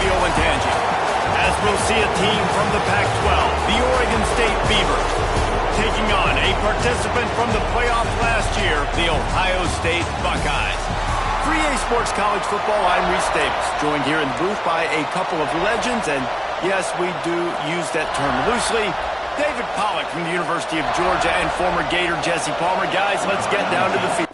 the Olentangy. As we'll see a team from the Pac-12, the Oregon State Beavers, taking on a participant from the playoff last year, the Ohio State Buckeyes. 3A Sports College Football, I'm Reese Davis, joined here in the booth by a couple of legends, and yes, we do use that term loosely. David Pollack from the University of Georgia and former Gator Jesse Palmer. Guys, let's get down to the field.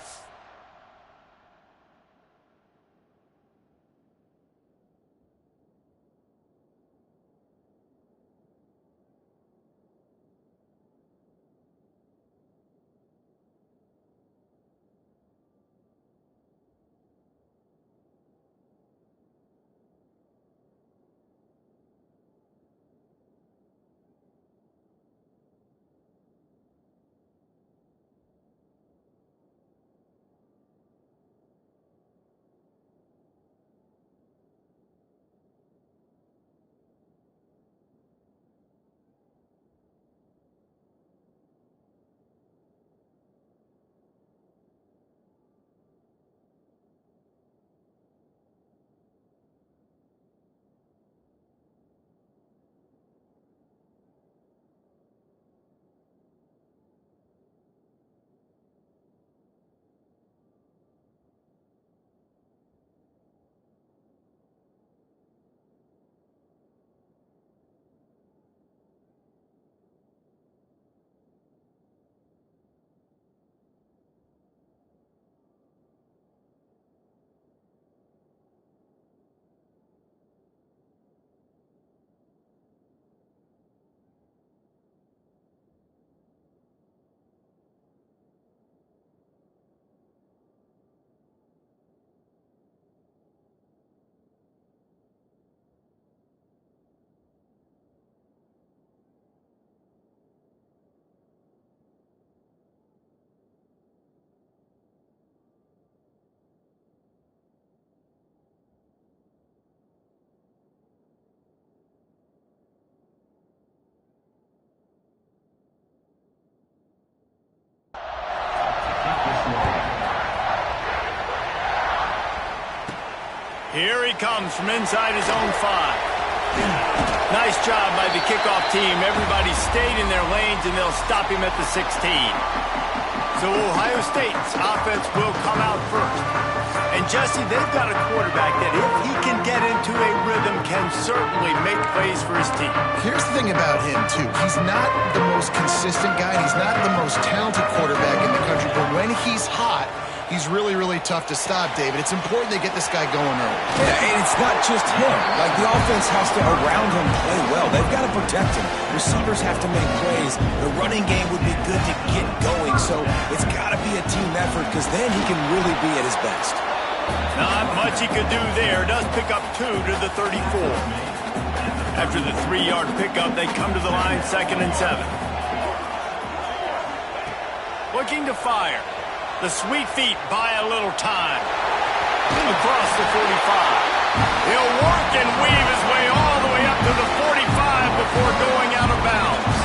Here he comes from inside his own 5. Nice job by the kickoff team. Everybody stayed in their lanes, and they'll stop him at the 16. So Ohio State's offense will come out first. And Jesse, they've got a quarterback that if he can get into a rhythm can certainly make plays for his team. Here's the thing about him, too. He's not the most consistent guy. He's not the most talented quarterback in the country. But when he's hot, he's really, really tough to stop, David. It's important they get this guy going early. Yeah, and it's not just him. Like, the offense has to, around him, play well. They've got to protect him. Receivers have to make plays. The running game would be good to get going. So it's got to be a team effort, because then he can really be at his best. Not much he could do there. Does pick up 2 to the 34. After the 3-yard pickup, they come to the line 2nd and 7. Looking to fire. The sweet feet buy a little time. Across the 45. He'll work and weave his way all the way up to the 45 before going out of bounds.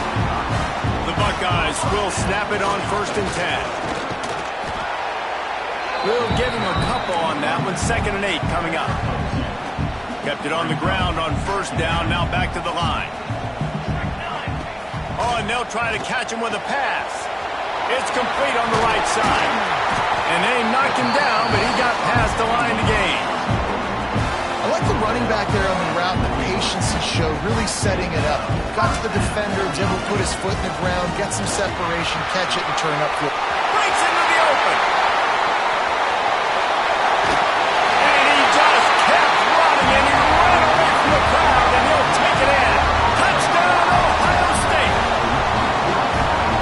The Buckeyes will snap it on 1st and 10. We'll give him a couple on that one. 2nd and 8 coming up. Kept it on the ground on 1st down. Now back to the line. Oh, and they'll try to catch him with a pass. It's complete on the right side. And they knocked him down, but he got past the line to gain. I like the running back there on the route and the patience he showed, really setting it up. Got to the defender, was able to put his foot in the ground, get some separation, catch it, and turn up. Breaks into the open. And he just kept running, and he ran away from the crowd, and he'll take it in. Touchdown, Ohio State.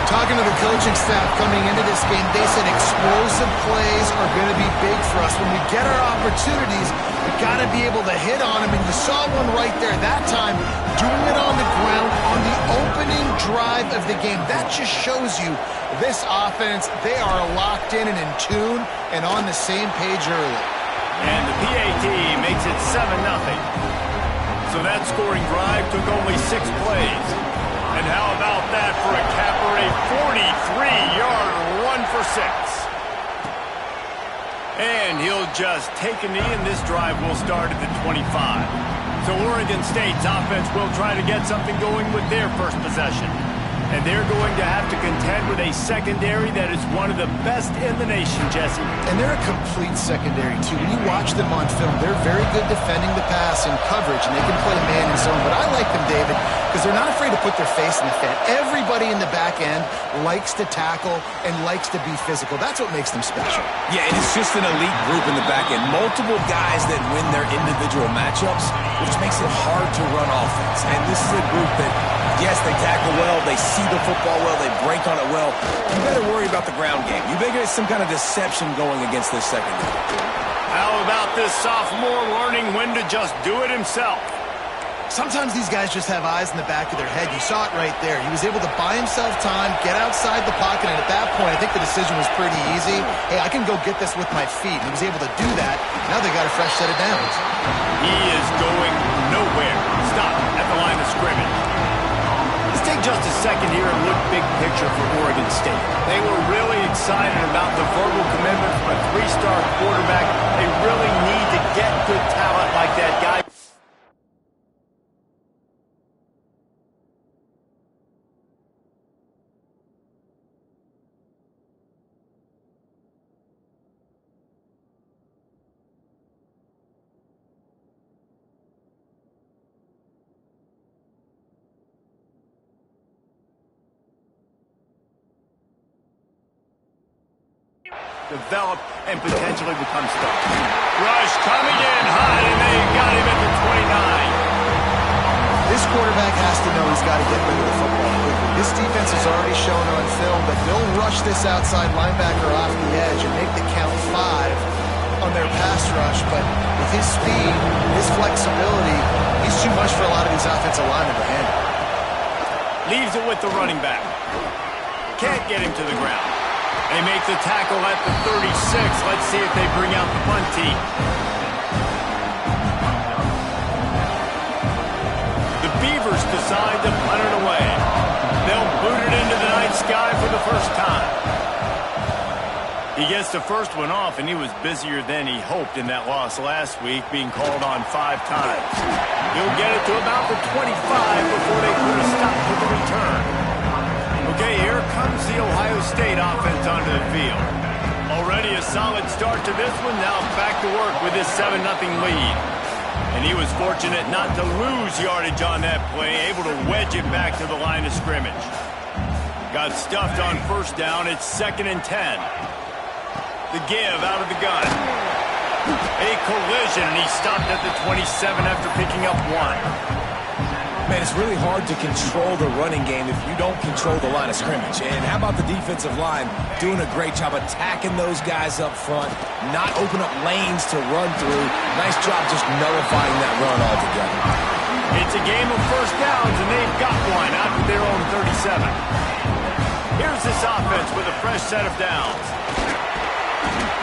Talking to the coaching staff coming into this game, they said explosive plays are going to be big for us. When we get our opportunities, we got to be able to hit on them. And you saw one right there that time, doing it on the ground on the opening drive of the game. That just shows you this offense, they are locked in and in tune and on the same page early. And the PAT makes it 7-0. So that scoring drive took only 6 plays. And how about that for a capper, a 43-yarder, 1 for 6. And he'll just take a knee, and this drive will start at the 25. So So Oregon State's offense will try to get something going with their first possession. And they're going to have to contend with a secondary that is one of the best in the nation, Jesse. And they're a complete secondary, too. When you watch them on film, they're very good defending the pass and coverage, and they can play man and zone. But I like them, David, because they're not afraid to put their face in the fan. Everybody in the back end likes to tackle and likes to be physical. That's what makes them special. Yeah, and it's just an elite group in the back end. Multiple guys that win their individual matchups, which makes it hard to run offense. And this is a group that, yes, they tackle well, they see the football well, they break on it well. You better worry about the ground game. You better get some kind of deception going against this secondary. How about this sophomore learning when to just do it himself? Sometimes these guys just have eyes in the back of their head. You saw it right there. He was able to buy himself time, get outside the pocket, and at that point, I think the decision was pretty easy. Hey, I can go get this with my feet. He was able to do that. Now they got a fresh set of downs. He is going nowhere. Stop at the line of scrimmage. Let's take just a second here and look big picture for Oregon State. They were really excited about the verbal commitment from a three-star quarterback. They really need to get good talent like that guy. Develop and potentially become stars. Rush coming in hot, and they got him at the 29. This quarterback has to know he's got to get rid of the football quickly. This defense has already shown on film that they'll rush this outside linebacker off the edge and make the count 5 on their pass rush, but with his speed, his flexibility, he's too much for a lot of these offensive linemen to handle. Leaves it with the running back. Can't get him to the ground. They make the tackle at the 36. Let's see if they bring out the punt team. The Beavers decide to punt it away. They'll boot it into the night sky for the first time. He gets the first one off, and he was busier than he hoped in that loss last week, being called on 5 times. He'll get it to about the 25 before they put a stop to the return. Okay, here comes the Ohio State offense onto the field. Already a solid start to this one. Now back to work with this 7-0 lead. And he was fortunate not to lose yardage on that play, able to wedge it back to the line of scrimmage. Got stuffed on first down. It's 2nd and 10. The give out of the gun. A collision, and he stopped at the 27 after picking up 1. Man, it's really hard to control the running game if you don't control the line of scrimmage. And how about the defensive line doing a great job attacking those guys up front, not open up lanes to run through. Nice job just nullifying that run altogether. It's a game of first downs, and they've got one out to their own 37. Here's this offense with a fresh set of downs.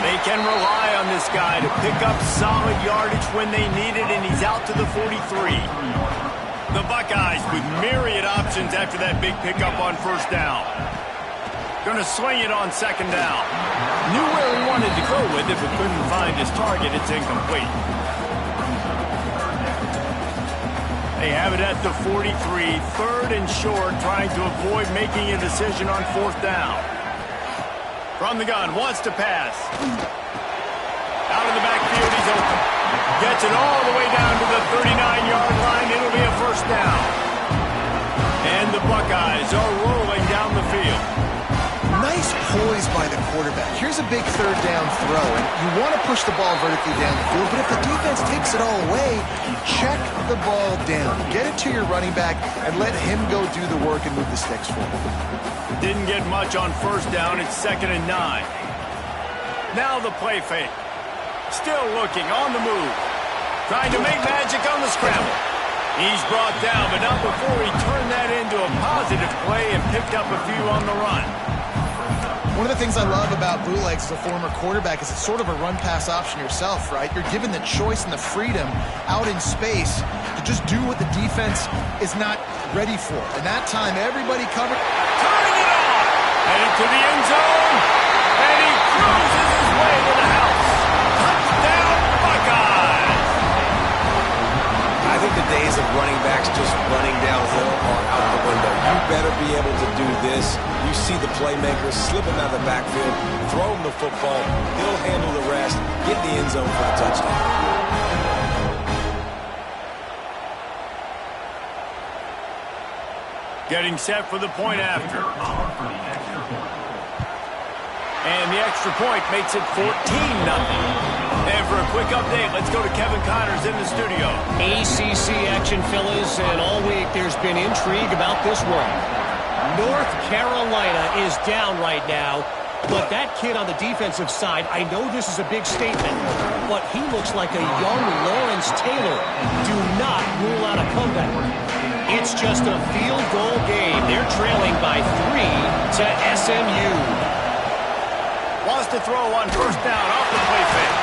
They can rely on this guy to pick up solid yardage when they need it, and he's out to the 43. The Buckeyes with myriad options after that big pickup on first down. Going to swing it on 2nd down. Knew where he wanted to go with it, but couldn't find his target. It's incomplete. They have it at the 43, 3rd and short, trying to avoid making a decision on 4th down. From the gun, wants to pass. Out of the backfield, he's open. Gets it all the way down to the 39-yard line. It'll be a first down. And the Buckeyes are rolling down the field. Nice poise by the quarterback. Here's a big 3rd down throw, and you want to push the ball vertically down the field, but if the defense takes it all away, check the ball down. Get it to your running back and let him go do the work and move the sticks for him. Didn't get much on first down. It's 2nd and 9. Now the play fake. Still looking, on the move. Trying to make magic on the scramble. He's brought down, but not before he turned that into a positive play and picked up a few on the run. One of the things I love about bootlegs as a former quarterback is it's sort of a run-pass option yourself, right? You're given the choice and the freedom out in space to just do what the defense is not ready for. And that time, everybody covered. Turning it on! Headed to the end zone, and he cruises his way to the house. Touchdown, Buckeyes! I think the playmakers, slip him out of the backfield, throw him the football. He'll handle the rest, get in the end zone for the touchdown. Getting set for the point after. And the extra point makes it 14-0. And for a quick update, let's go to Kevin Connors in the studio. ACC action, fellas, and all week there's been intrigue about this one. North Carolina is down right now, but that kid on the defensive side, I know this is a big statement, but he looks like a young Lawrence Taylor. Do not rule out a comeback. It's just a field goal game. They're trailing by 3 to SMU. Wants to throw on first down off the play fake.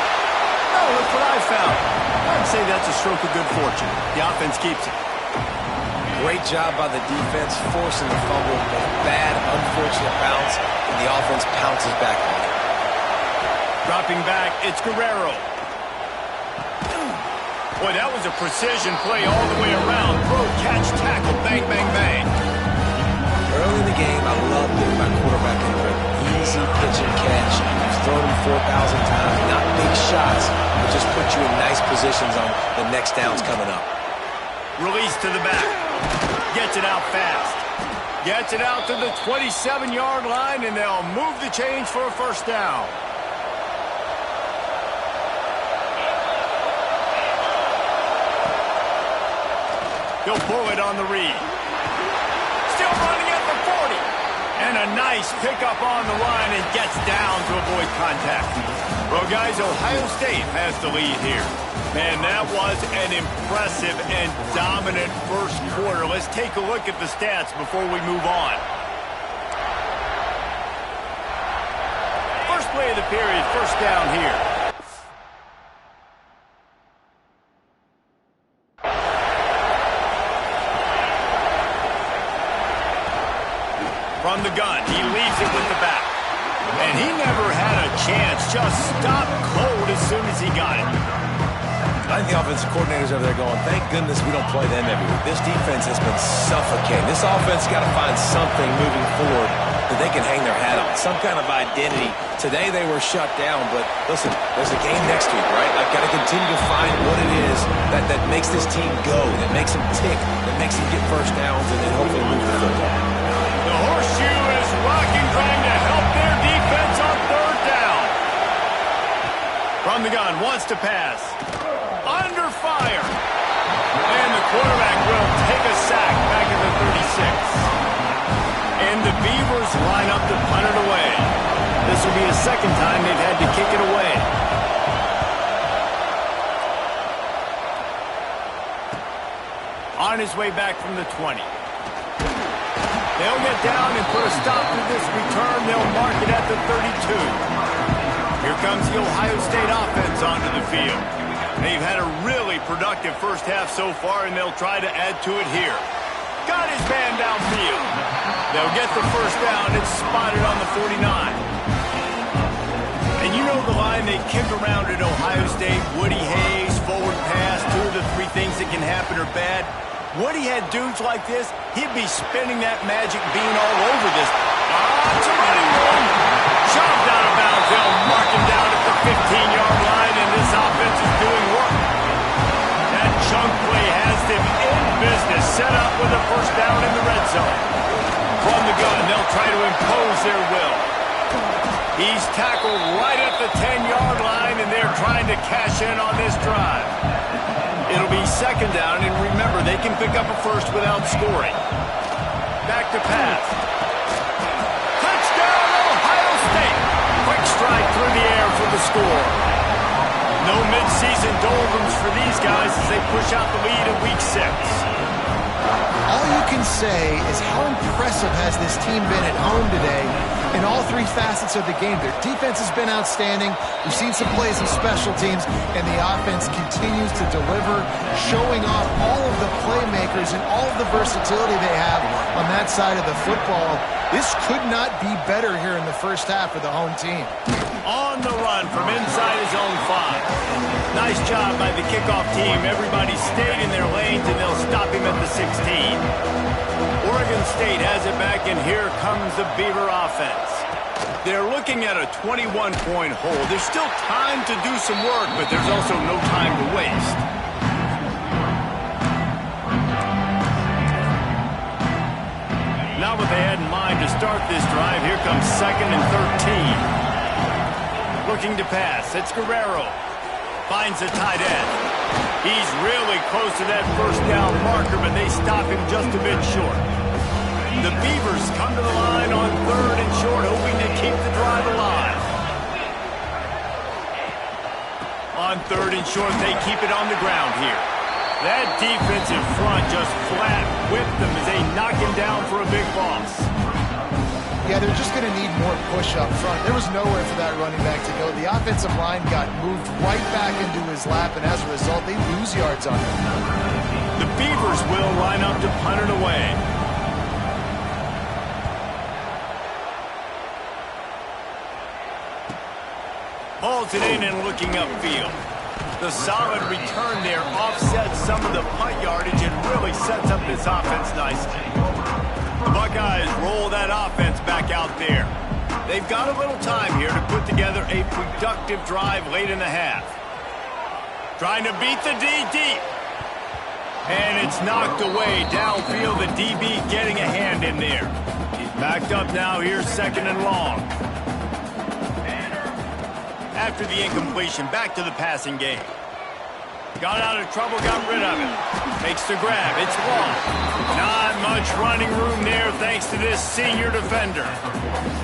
Oh, look what I found. I'd say that's a stroke of good fortune. The offense keeps it. Great job by the defense, forcing the fumble. Bad, unfortunate bounce, and the offense pounces back on it. Dropping back, it's Guerrero. Boy, that was a precision play all the way around. Throw, catch, tackle, bang, bang, bang. Early in the game, I love getting my quarterback in there. Easy pitch and catch. You've thrown him 4,000 times. Not big shots, but just put you in nice positions on the next downs coming up. Release to the back. Gets it out fast. Gets it out to the 27-yard line, and they'll move the chains for a first down. He'll pull it on the read. Still running at the 40. And a nice pickup on the line and gets down to avoid contact. Well, guys, Ohio State has the lead here. Man, that was an impressive and dominant first quarter. Let's take a look at the stats before we move on. First play of the period, first down here. From the gun, he leaves it with the back. And he never had a chance, just stopped cold as soon as he got it. I think the offensive coordinators over there going, thank goodness we don't play them every week. This defense has been suffocating. This offense got to find something moving forward that they can hang their hat on, some kind of identity. Today they were shut down, but listen, there's a game next week, right? I've got to continue to find what it is that makes this team go, that makes them tick, that makes them get first downs, and then hopefully move the football. The horseshoe is rocking, trying to help their defense on third down. From the gun, wants to pass. Under fire. And the quarterback will take a sack back at the 36. And the Beavers line up to punt it away. This will be the second time they've had to kick it away. On his way back from the 20. They'll get down and put a stop to this return. They'll mark it at the 32. Here comes the Ohio State offense onto the field. They've had a really productive first half so far, and they'll try to add to it here. Got his man downfield. They'll get the first down. It's spotted on the 49. And you know the line they kick around at Ohio State. Woody Hayes, forward pass, 2 of the 3 things that can happen are bad. Woody had dudes like this, he'd be spinning that magic bean all over this. It's a running one. Shoved out of bounds. They'll mark him down at the 15-yard line, and this offense is doing work. That chunk play has them in business, set up with a first down in the red zone. From the gun, they'll try to impose their will. He's tackled right at the 10-yard line, and they're trying to cash in on this drive. It'll be second down, and remember, they can pick up a first without scoring. Back to pass. Touchdown, Ohio State. Quick strike through the air for the score. No midseason doldrums for these guys as they push out the lead in Week 6. All you can say is how impressive has this team been at home today in all 3 facets of the game. Their defense has been outstanding. We've seen some plays of special teams, and the offense continues to deliver, showing off all of the playmakers and all of the versatility they have on that side of the football. This could not be better here in the first half for the home team. On the run from inside his own 5. Nice job by the kickoff team. Everybody stayed in their lanes, and they'll stop him at the 16. Oregon State has it back, and here comes the Beaver offense. They're looking at a 21-point hold. There's still time to do some work, but there's also no time to waste. Not what they had in mind to start this drive. Here comes 2nd and 13. Looking to pass. It's Guerrero. Finds the tight end. He's really close to that first down marker, but they stop him just a bit short. The Beavers come to the line on 3rd and short, hoping to keep the drive alive. On 3rd and short, they keep it on the ground here. That defensive front just flat whipped them as they knock him down for a big loss. Yeah, they're just going to need more push up front. There was nowhere for that running back to go. The offensive line got moved right back into his lap, and as a result, they lose yards on him. The Beavers will line up to punt it away. Hauls it in and looking upfield. The solid return there offsets some of the punt yardage and really sets up this offense nicely. The Buckeyes roll that offense back out there. They've got a little time here to put together a productive drive late in the half. Trying to beat the D deep. And it's knocked away downfield. The DB getting a hand in there. He's backed up now. Here's 2nd and long. After the incompletion, back to the passing game. Got out of trouble, got rid of it. Makes the grab, it's long. Not much running room there thanks to this senior defender.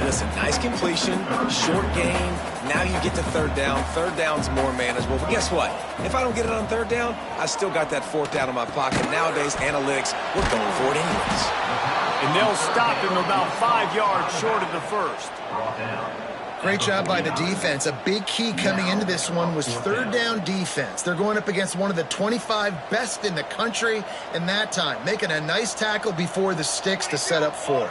Listen, nice completion, short gain. Now you get to 3rd down. 3rd down's more manageable. But guess what? If I don't get it on 3rd down, I still got that 4th down in my pocket. Nowadays, analytics, we're going for it anyways. And they'll stop him about 5 yards short of the first. Great job by the defense. A big key coming into this one was 3rd down defense. They're going up against one of the 25 best in the country in that time, making a nice tackle before the sticks to set up 4th.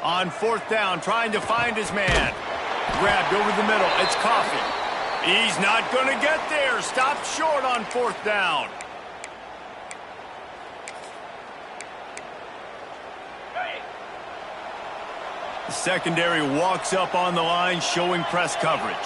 On 4th down, trying to find his man. Grabbed over the middle. It's Coffee. He's not going to get there. Stopped short on 4th down. The secondary walks up on the line, showing press coverage.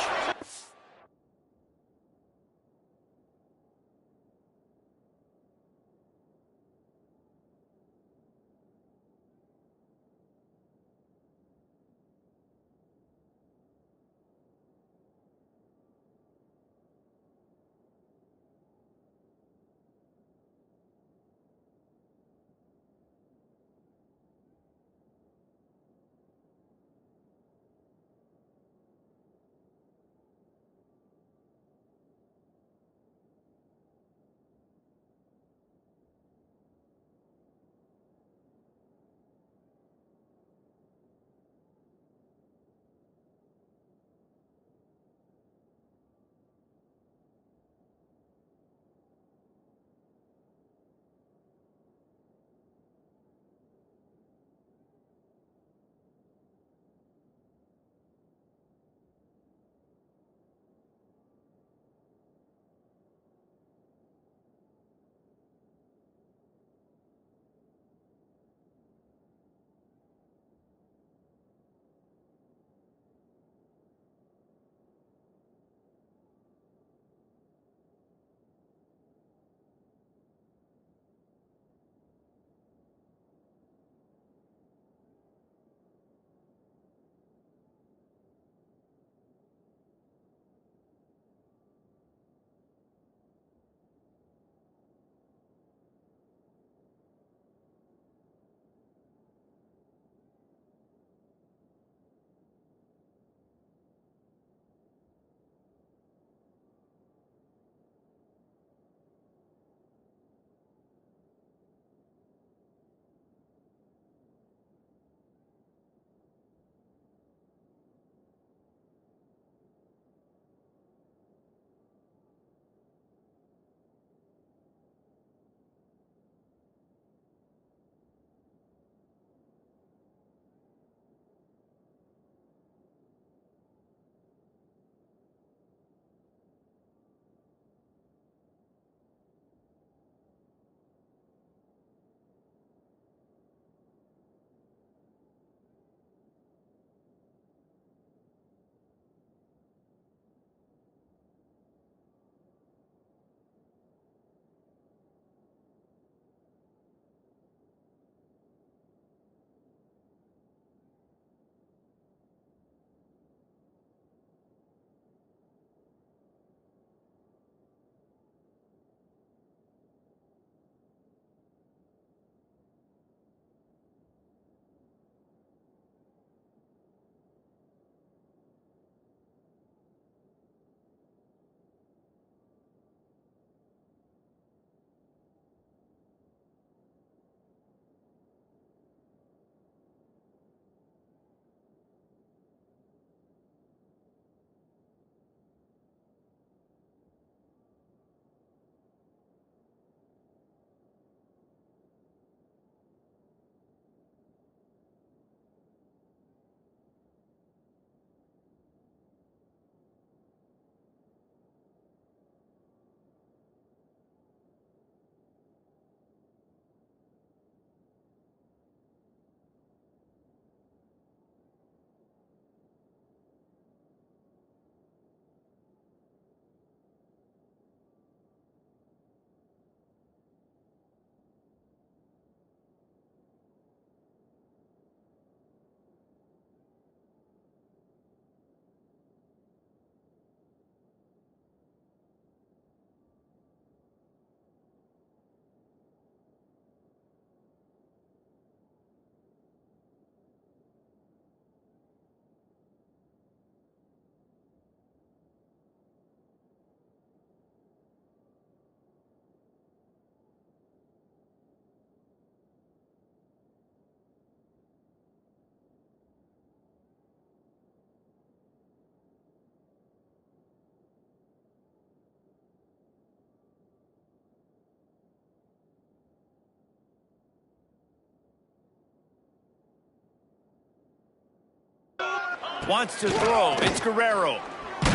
Wants to throw. It's Guerrero.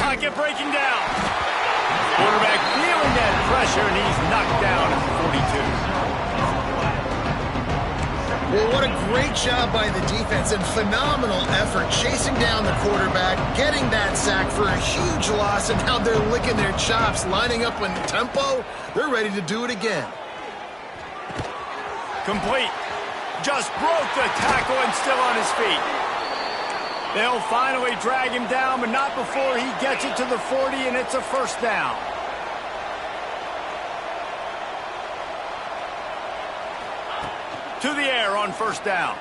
Pocket breaking down. Quarterback feeling that pressure, and he's knocked down at the 42. Well, what a great job by the defense and phenomenal effort chasing down the quarterback, getting that sack for a huge loss, and now they're licking their chops, lining up in tempo. They're ready to do it again. Complete. Just broke the tackle and still on his feet. They'll finally drag him down, but not before he gets it to the 40, and it's a first down. To the air on first down.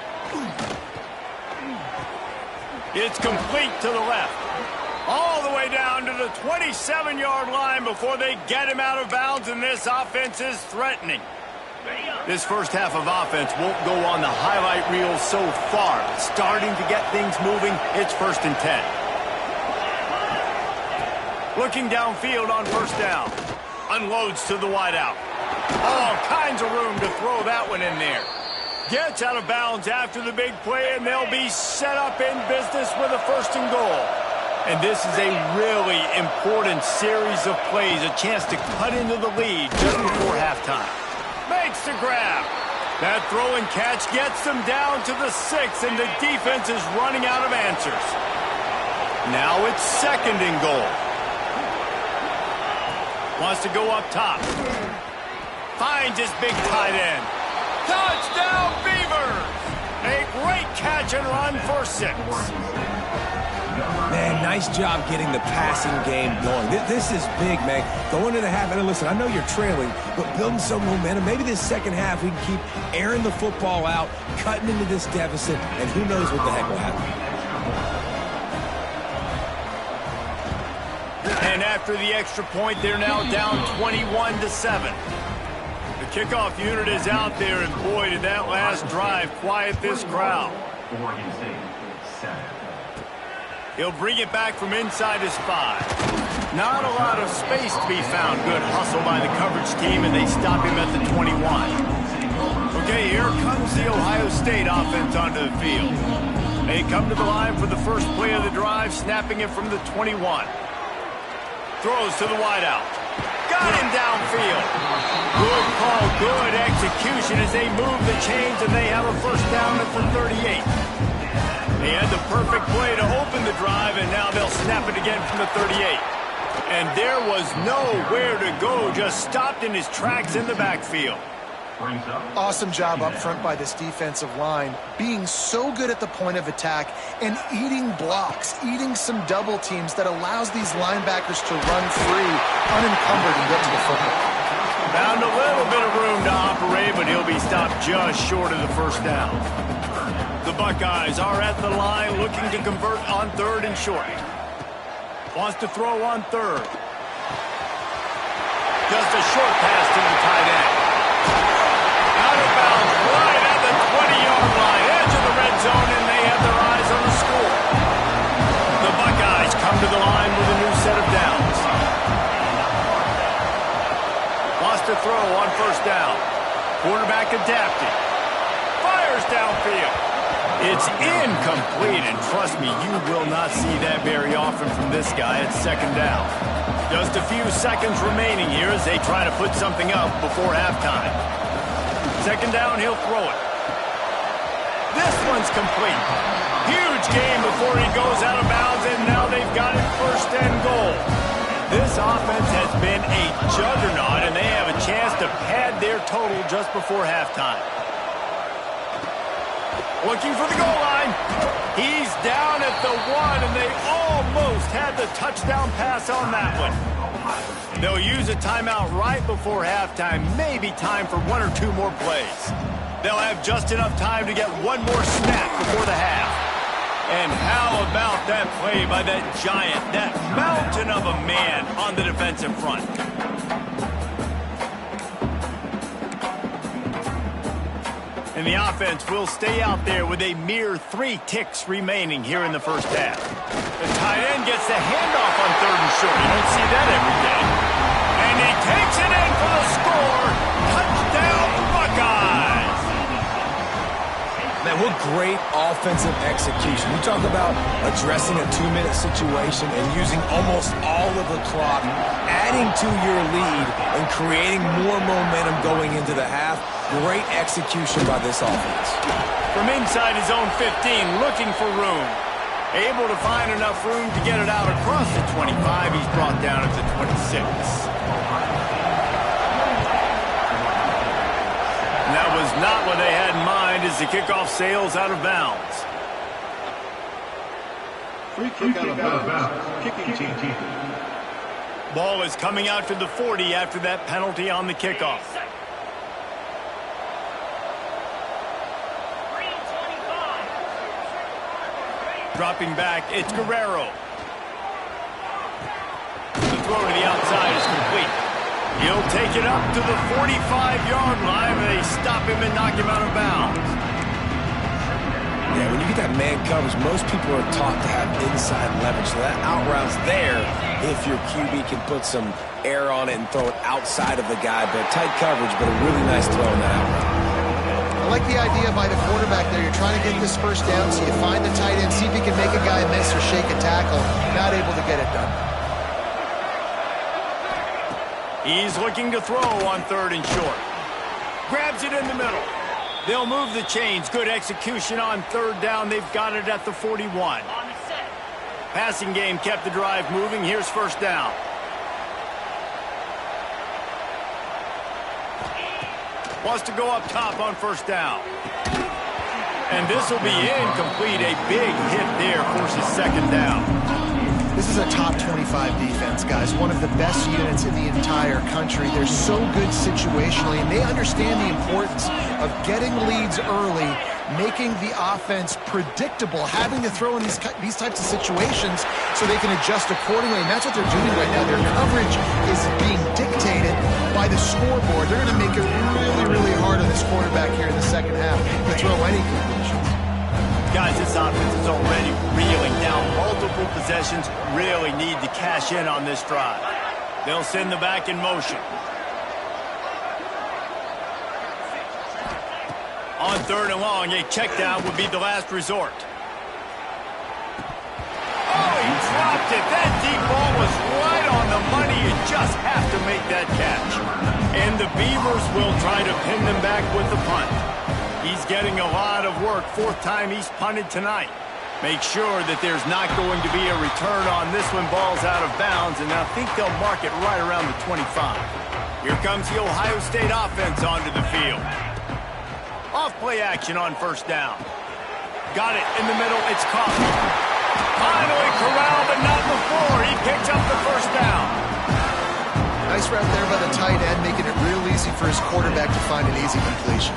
It's complete to the left. All the way down to the 27-yard line before they get him out of bounds, and this offense is threatening. This first half of offense won't go on the highlight reel so far. Starting to get things moving, it's 1st and 10. Looking downfield on first down. Unloads to the wideout. All kinds of room to throw that one in there. Gets out of bounds after the big play, and they'll be set up in business with a 1st and goal. And this is a really important series of plays, a chance to cut into the lead just before halftime. Makes the grab. That throw and catch gets them down to the 6, and the defense is running out of answers. Now it's 2nd and goal. Wants to go up top. Finds his big tight end. Touchdown, Beavers! A great catch and run for 6. Man, nice job getting the passing game going. This is big, man. Going into the half, and listen, I know you're trailing, but building some momentum. Maybe this second half we can keep airing the football out, cutting into this deficit, and who knows what the heck will happen. And after the extra point, they're now down 21-7. The kickoff unit is out there, and boy, did that last drive quiet this crowd. He'll bring it back from inside his 5. Not a lot of space to be found. Good hustle by the coverage team, and they stop him at the 21. Okay, here comes the Ohio State offense onto the field. They come to the line for the first play of the drive, snapping it from the 21. Throws to the wideout. Got him downfield. Good call, good execution as they move the chains, and they have a first down at the 38. He had the perfect play to open the drive, and now they'll snap it again from the 38. And there was nowhere to go, just stopped in his tracks in the backfield. Awesome job up front by this defensive line, being so good at the point of attack and eating blocks, eating some double teams that allows these linebackers to run free, unencumbered, and get to the football. Found a little bit of room to operate, but he'll be stopped just short of the first down. The Buckeyes are at the line looking to convert on 3rd and short. Wants to throw on 3rd. Just a short pass to the tight end. Out of bounds right at the 20-yard line. Edge of the red zone, and they have their eyes on the score. The Buckeyes come to the line with a new set of downs. Wants to throw on first down. Quarterback adapting. Fires downfield. It's incomplete, and trust me, you will not see that very often from this guy at 2nd down. Just a few seconds remaining here as they try to put something up before halftime. 2nd down, he'll throw it. This one's complete. Huge gain before he goes out of bounds, and now they've got it 1st and goal. This offense has been a juggernaut, and they have a chance to pad their total just before halftime. Looking for the goal line. He's down at the 1, and they almost had the touchdown pass on that one. They'll use a timeout right before halftime. Maybe time for 1 or 2 more plays. They'll have just enough time to get 1 more snap before the half. And how about that play by that giant, that mountain of a man on the defensive front? And the offense will stay out there with a mere 3 ticks remaining here in the first half. The tight end gets the handoff on 3rd and short. You don't see that every day. And he takes it in for the score. Touchdown, Buckeyes! Man, what great offensive execution. You talk about addressing a 2-minute situation and using almost all of the clock, adding to your lead and creating more momentum going into the half. Great execution by this offense. From inside his own 15, looking for room. Able to find enough room to get it out across the 25. He's brought down at the 26. And that was not what they had in mind as the kickoff sails out of bounds. Free kick out of bounds. Kicking team. Ball is coming out to the 40 after that penalty on the kickoff. Dropping back, it's Guerrero. The throw to the outside is complete. He'll take it up to the 45-yard line. They stop him and knock him out of bounds. Yeah, when you get that man coverage, most people are taught to have inside leverage. So that out route's there if your QB can put some air on it and throw it outside of the guy. But tight coverage, but a really nice throw in that out route. I like the idea by the quarterback there. You're trying to get this first down, so you find the tight end, see if you can make a guy miss or shake a tackle. Not able to get it done. He's looking to throw on 3rd and short. Grabs it in the middle. They'll move the chains. Good execution on 3rd down. They've got it at the 41. Passing game kept the drive moving. Here's 1st down. Wants to go up top on 1st down. And this will be incomplete. A big hit there forces 2nd down. This is a top 25 defense, guys. One of the best units in the entire country. They're so good situationally, and they understand the importance of getting leads early, making the offense predictable, having to throw in these types of situations so they can adjust accordingly. And that's what they're doing right now. Their coverage is being dictated by the scoreboard. They're going to make it really, really hard on this quarterback here in the second half to throw any completions. Guys, this offense is already reeling down. Multiple possessions, really need to cash in on this drive. They'll send the back in motion. On 3rd and long, a check down would be the last resort. Oh, he dropped it. That deep ball was right on the money. You just have to make that catch. And the Beavers will try to pin them back with the punt. He's getting a lot of work. 4th time he's punted tonight. Make sure that there's not going to be a return on this one. Ball's out of bounds, and I think they'll mark it right around the 25. Here comes the Ohio State offense onto the field. Off play action on 1st down. Got it in the middle. It's Coffey. Finally corralled, but not before. He picks up the 1st down. Nice route there by the tight end, making it real easy for his quarterback to find an easy completion.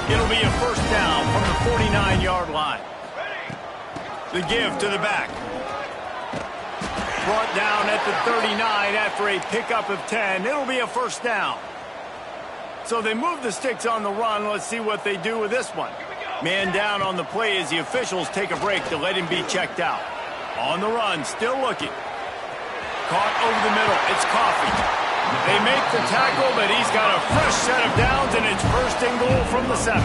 It'll be a 1st down from the 49-yard line. The give to the back. Brought down at the 39 after a pickup of 10. It'll be a 1st down. So they move the sticks on the run. Let's see what they do with this one. Man down on the play as the officials take a break to let him be checked out. On the run, still looking. Caught over the middle. It's Coffey. They make the tackle, but he's got a fresh set of downs, and it's 1st and goal from the 7.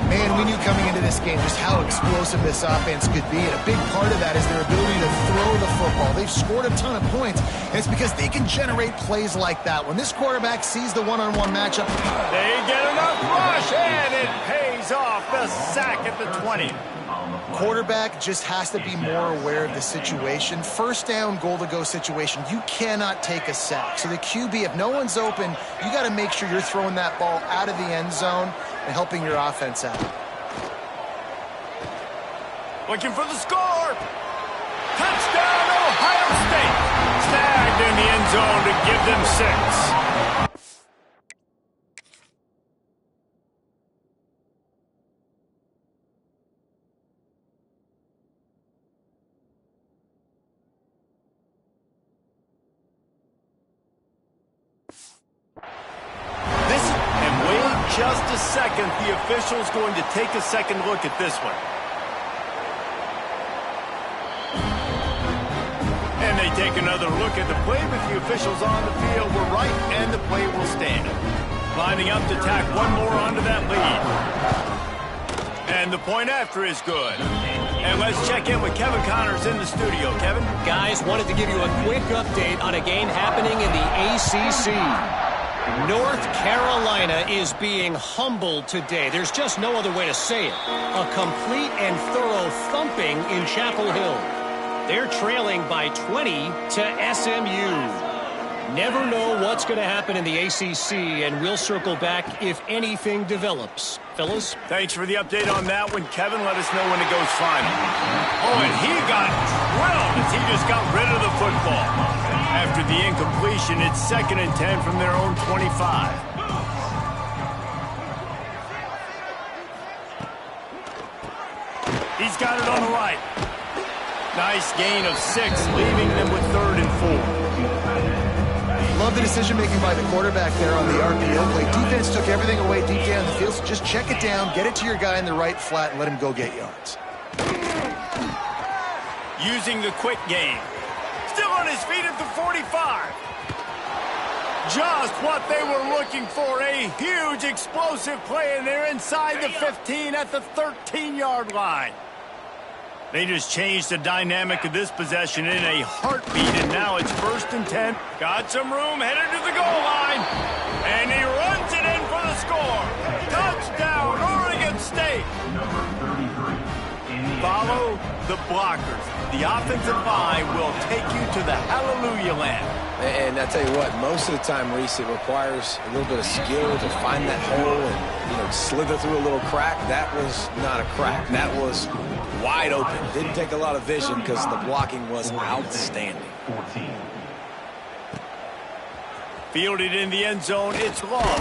Man, we knew coming into this game just how explosive this offense could be, and a big part of that is their ability to throw the football. They've scored a ton of points, and it's because they can generate plays like that. When this quarterback sees the one-on-one matchup, they get enough rush, and it pays off. The sack at the 20. Quarterback just has to be more aware of the situation. 1st down, goal-to-go situation. You cannot take a sack. So the QB, if no one's open, you got to make sure you're throwing that ball out of the end zone and helping your offense out. Looking for the score. Touchdown, Ohio State. Snagged in the end zone to give them 6. Just a second, the official's going to take a second look at this one. And they take another look at the play, but the officials on the field were right, and the play will stand. Lining up to tack one more onto that lead. And the point after is good. And let's check in with Kevin Connors in the studio. Kevin? Guys, wanted to give you a quick update on a game happening in the ACC. North Carolina is being humbled today. There's just no other way to say it. A complete and thorough thumping in Chapel Hill. They're trailing by 20 to SMU. Never know what's going to happen in the ACC, and we'll circle back if anything develops. Fellas? Thanks for the update on that one, Kevin. Let us know when it goes final. Oh, and he got drilled as he just got rid of the football. After the incompletion, it's 2nd and 10 from their own 25. He's got it on the right. Nice gain of 6, leaving them with 3rd and 4. Love the decision-making by the quarterback there on the RPO play. Defense took everything away deep down the field, so just check it down, get it to your guy in the right flat, and let him go get yards. Using the quick game. Still on his feet at the 45. Just what they were looking for. A huge explosive play, and they're inside the 15 at the 13-yard line. They just changed the dynamic of this possession in a heartbeat, and now it's 1st and 10. Got some room, headed to the goal line. And he runs it in for the score. Touchdown, Oregon State. Follow the blockers. The offensive line will take you to the hallelujah land. And I tell you what, most of the time, Reese, it requires a little bit of skill to find that hole and, slither through a little crack. That was not a crack. That was wide open. Didn't take a lot of vision because the blocking was outstanding. Fielded in the end zone, it's long.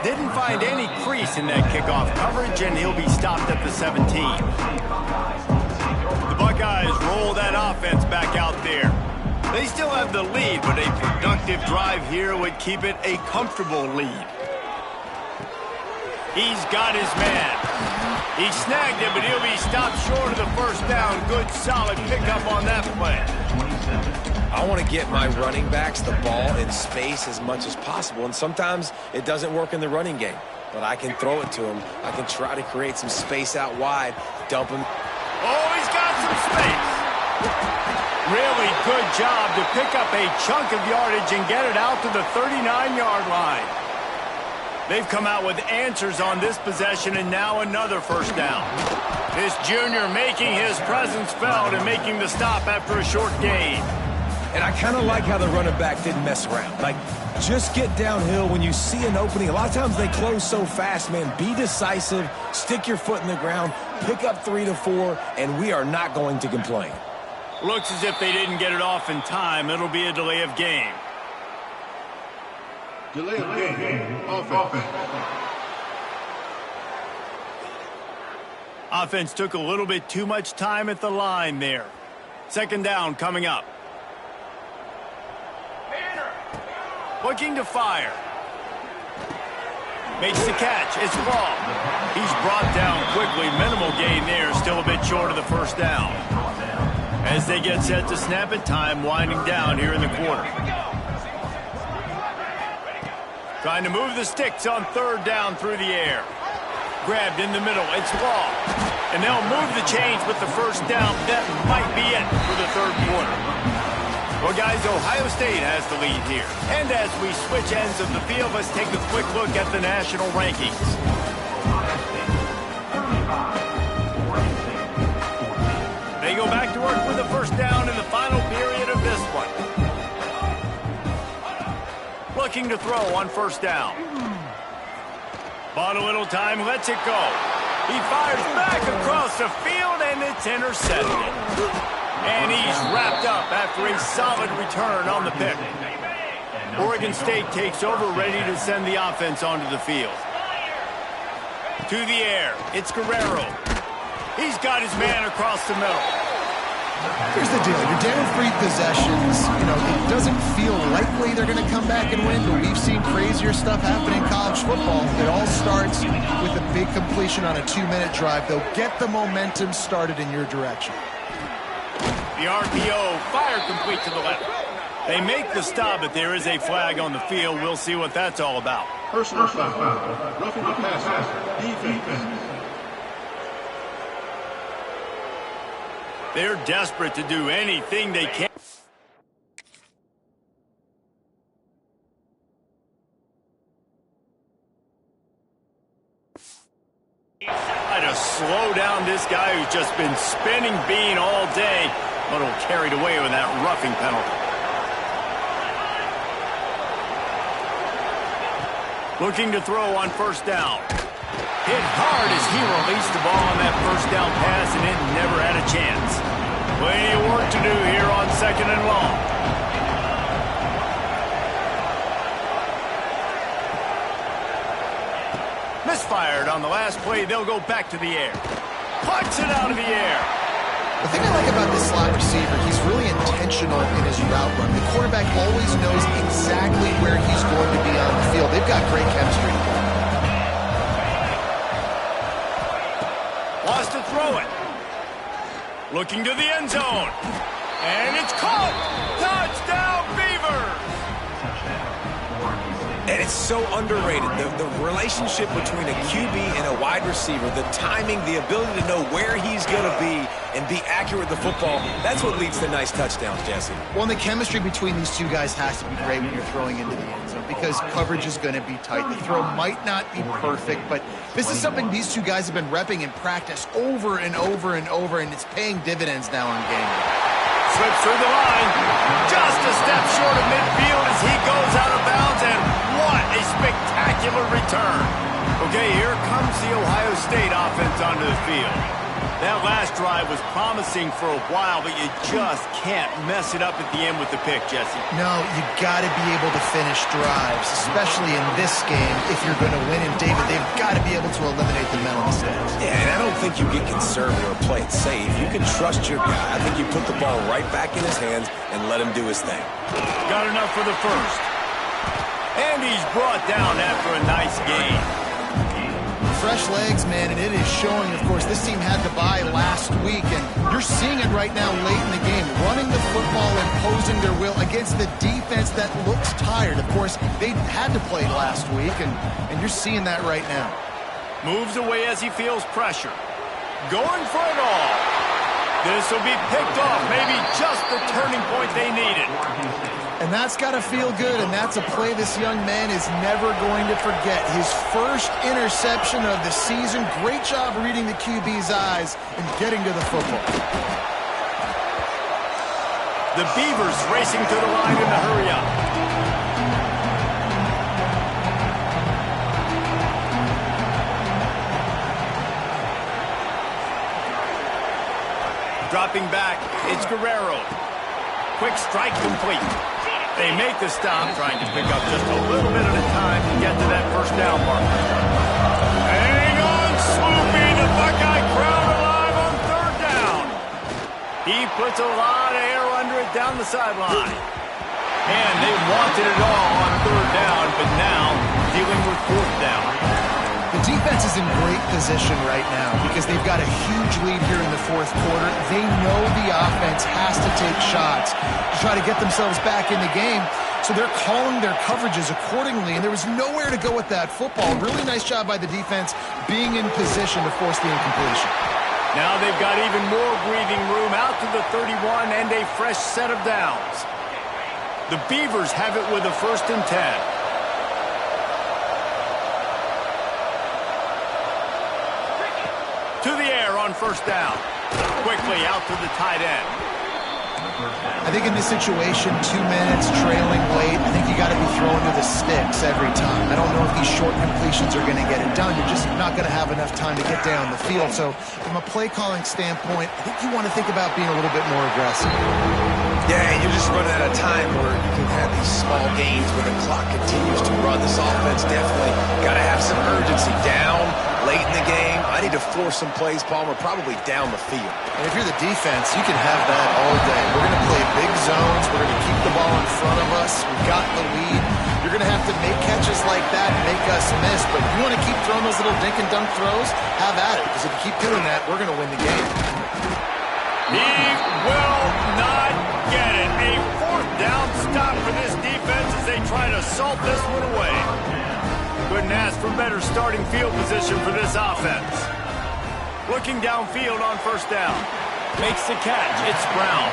Didn't find any crease in that kickoff coverage, and he'll be stopped at the 17. The Buckeyes roll that offense back out there. They still have the lead, but a productive drive here would keep it a comfortable lead. He's got his man. He snagged him, but he'll be stopped short of the 1st down. Good, solid pickup on that play. I want to get my running backs the ball in space as much as possible, and sometimes it doesn't work in the running game. But I can throw it to him. I can try to create some space out wide, dump him. Oh, he's got some space. Really good job to pick up a chunk of yardage and get it out to the 39-yard line. They've come out with answers on this possession, and now another 1st down. This junior making his presence felt and making the stop after a short gain. And I kind of like how the running back didn't mess around. Like, just get downhill when you see an opening. A lot of times they close so fast, man. Be decisive, stick your foot in the ground, pick up 3 to 4, and we are not going to complain. Looks as if they didn't get it off in time. It'll be a delay of game. Delay of game. Offense. Offense took a little bit too much time at the line there. 2nd down coming up. Looking to fire. Makes the catch. It's long. He's brought down quickly. Minimal gain there. Still a bit short of the 1st down. As they get set to snap it, time winding down here in the quarter. Trying to move the sticks on 3rd down through the air. Grabbed in the middle. It's long. And they'll move the chains with the 1st down. That might be it for the 3rd quarter. Well, guys, Ohio State has the lead here. And as we switch ends of the field, let's take a quick look at the national rankings. They go back to work with the 1st down in the final period of this one. Looking to throw on 1st down. Bought a little time, lets it go. He fires back across the field, and it's intercepted. And he's wrapped up after a solid return on the pick. Oregon State takes over, ready to send the offense onto the field. To the air, it's Guerrero. He's got his man across the middle. Here's the deal. You're down 3 possessions. It doesn't feel likely they're going to come back and win, but we've seen crazier stuff happen in college football. It all starts with a big completion on a 2-minute drive. They'll get the momentum started in your direction. The RPO fired complete to the left. They make the stop, but there is a flag on the field. We'll see what that's all about. Personal foul. Roughing the passer. Defense. They're desperate to do anything they can. Try to slow down this guy who's just been spinning bean all day. A little carried away with that roughing penalty. Looking to throw on first down. Hit hard as he released the ball on that first down pass, and it never had a chance. Plenty of work to do here on 2nd and long. Misfired on the last play. They'll go back to the air. Punts it out of the air. The thing I like about this slot receiver, he's really intentional in his route run. The quarterback always knows exactly where he's going to be on the field. They've got great chemistry. Wants to throw it. Looking to the end zone. And it's caught. Touchdown, Beavers. And it's so underrated, the relationship between a QB and a wide receiver, the timing, the ability to know where he's going to be and be accurate with the football, that's what leads to nice touchdowns, Jesse. Well, and the chemistry between these two guys has to be great when you're throwing into the end zone because coverage is going to be tight. The throw might not be perfect, but this is something these two guys have been repping in practice over and over and over, and it's paying dividends now in game. Slips through the line. Just a step short of midfield as he goes out of bounds, and what a spectacular return. Okay, here comes the Ohio State offense onto the field. That last drive was promising for a while, but you just can't mess it up at the end with the pick, Jesse. No, you got to be able to finish drives, especially in this game if you're going to win. And David, they've got to be able to eliminate the mental mistakes. Yeah, and I don't think you get conservative or play it safe. You can trust your guy. I think you put the ball right back in his hands and let him do his thing. Got enough for the first. And he's brought down after a nice game. Fresh legs, man, and it is showing. Of course, this team had the bye last week, and you're seeing it right now late in the game. Running the football, imposing their will against the defense that looks tired. Of course, they had to play last week, and you're seeing that right now. Moves away as he feels pressure. Going for it all. This will be picked off. Maybe just the turning point they needed. And that's got to feel good, and that's a play this young man is never going to forget. His first interception of the season. Great job reading the QB's eyes and getting to the football. The Beavers racing to the line in the hurry up. Dropping back, it's Guerrero. Quick strike complete. They make the stop, trying to pick up just a little bit at a time to get to that first down mark. Hang on, Swoopy, the Buckeye crowd alive on third down. He puts a lot of air under it down the sideline. And they wanted it all on third down, but now dealing with fourth down. The defense is in great position right now because they've got a huge lead here in the fourth quarter. They know the offense has to take shots to try to get themselves back in the game, so they're calling their coverages accordingly, and there was nowhere to go with that football. Really nice job by the defense being in position to force the incompletion. Now they've got even more breathing room out to the 31 and a fresh set of downs. The Beavers have it with a 1st and 10. To the air on first down. Quickly out to the tight end. I think in this situation, 2 minutes, trailing late, I think you got to be throwing to the sticks every time. I don't know if these short completions are going to get it done. You're just not going to have enough time to get down the field. So from a play calling standpoint, I think you want to think about being a little bit more aggressive. Yeah, and you're just running out of time where you can have these small gains where the clock continues to run. This offense definitely got to have some urgency down late in the game. I need to force some plays, Palmer, probably down the field. And if you're the defense, you can have that all day. We're going to play big zones. We're going to keep the ball in front of us. We've got the lead. You're going to have to make catches like that and make us miss. But if you want to keep throwing those little dink and dunk throws, have at it. Because if you keep doing that, we're going to win the game. He will not get it. A 4th down stop for this defense as they try to salt this one away. Couldn't ask for better starting field position for this offense. Looking downfield on first down. Makes the catch. It's Brown.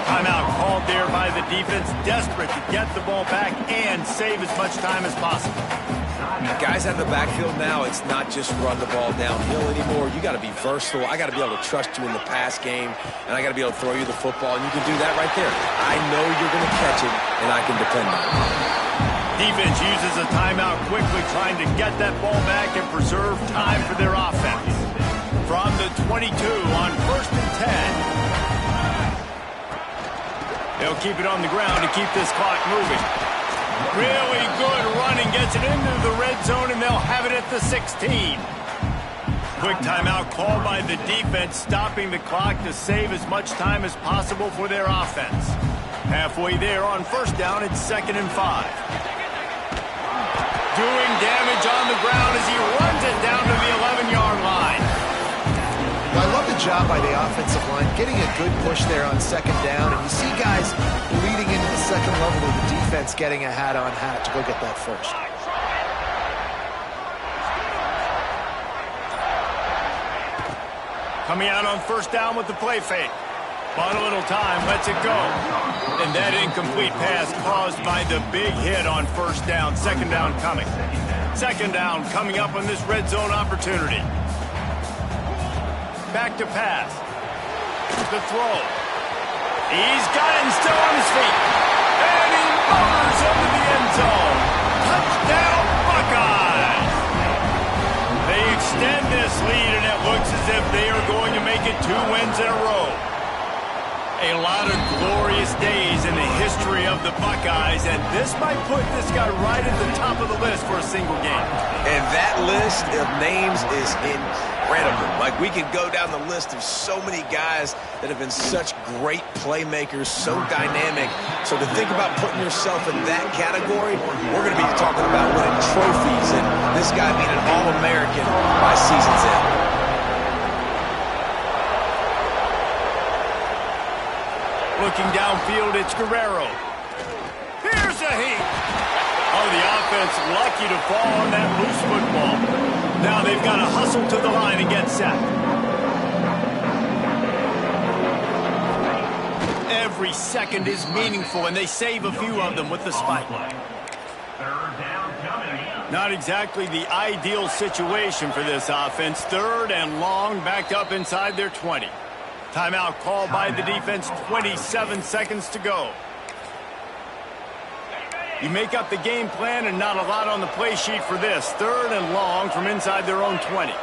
Timeout called there by the defense, desperate to get the ball back and save as much time as possible. Guys out of the backfield now, it's not just run the ball downhill anymore. You got to be versatile. I got to be able to trust you in the pass game, and I got to be able to throw you the football, and you can do that right there. I know you're going to catch it, and I can depend on it. Defense uses a timeout quickly, trying to get that ball back and preserve time for their offense. From the 22 on 1st and 10. They'll keep it on the ground to keep this clock moving. Really good running, gets it into the red zone, and they'll have it at the 16. Quick timeout called by the defense, stopping the clock to save as much time as possible for their offense. Halfway there on 1st down, it's 2nd and 5. Doing damage on the ground as he runs it down to the 11-yard line. Well, I love the job by the offensive line, getting a good push there on 2nd down, and you see guys leading into the 2nd level of the defense getting a hat-on-hat to go get that first. Coming out on 1st down with the play fake. Bought a little time, lets it go. And that incomplete pass caused by the big hit on 1st down. 2nd down coming. 2nd down coming up on this red zone opportunity. Back to pass. The throw. He's got it and still on his feet. And he motors into the end zone. Touchdown, Buckeyes! They extend this lead, and it looks as if they are going to make it 2 wins in a row. A lot of glorious days in the history of the Buckeyes, and this might put this guy right at the top of the list for a single game. And that list of names is incredible. Like, we could go down the list of so many guys that have been such great playmakers, so dynamic. So to think about putting yourself in that category, we're going to be talking about winning trophies and this guy being an All-American by season's end. Looking downfield, it's Guerrero. Here's a heat. Oh, the offense lucky to fall on that loose football. Now they've got to hustle to the line and get set. Every second is meaningful, and they save a few of them with the spike. Not exactly the ideal situation for this offense. 3rd and long, backed up inside their 20. Timeout called by the defense, 27 seconds to go. You make up the game plan and not a lot on the play sheet for this. 3rd and long from inside their own 20.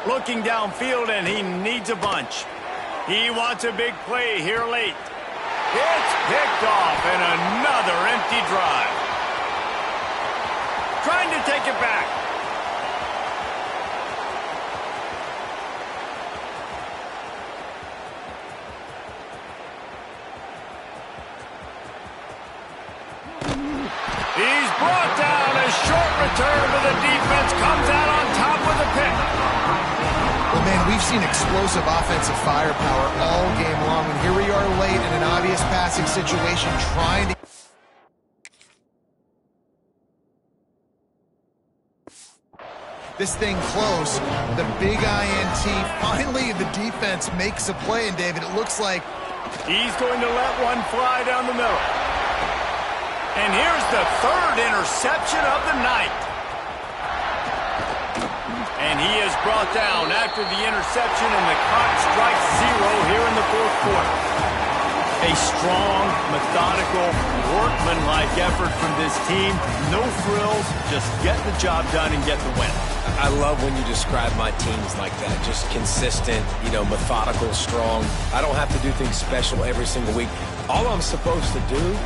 Looking downfield, and he needs a bunch. He wants a big play here late. It's picked off, and another empty drive. Trying to take it back. He's brought down. A short return to the defense. Comes out on top with a pick. Well, man, we've seen explosive offensive firepower all game long, and here we are late in an obvious passing situation trying to... This thing close, the big INT. Finally, the defense makes a play, and David, it looks like... He's going to let one fly down the middle. And here's the 3rd interception of the night. And he is brought down after the interception, and the clock strikes 0 here in the 4th quarter. A strong, methodical, workmanlike effort from this team. No frills, just get the job done and get the win. I love when you describe my teams like that. Just consistent, methodical, strong. I don't have to do things special every single week. All I'm supposed to do